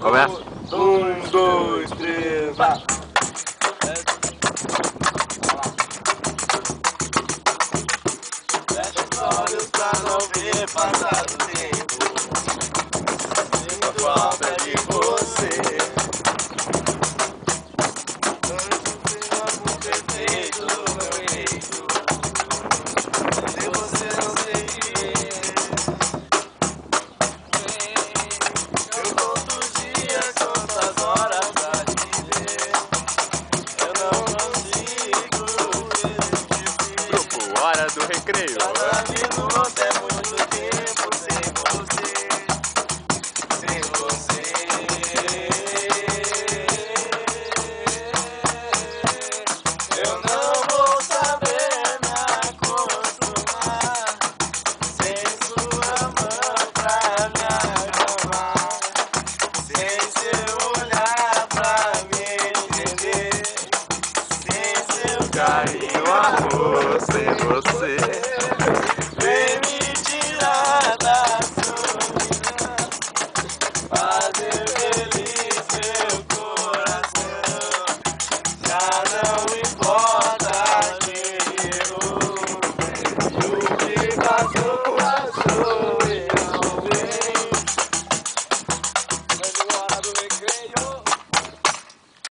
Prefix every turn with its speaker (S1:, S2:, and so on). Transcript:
S1: Começa.
S2: 1, 2, 3, vai! Fecha os olhos pra não ver passar o tempo. Sinto falta de você. Amor perfeito do meu jeito. Sem você não sei viver. Eu conto os dias, conto as horas pra te ver. Eu não consigo resistir.
S1: Grupo Hora do Recreio.
S2: Cada minuto é muito tempo sem você. Sem você. Eu não vou saber me acostumar sem sua mão pra me acalmar, sem seu olhar pra me entender, sem seu carinho, amor, sem você.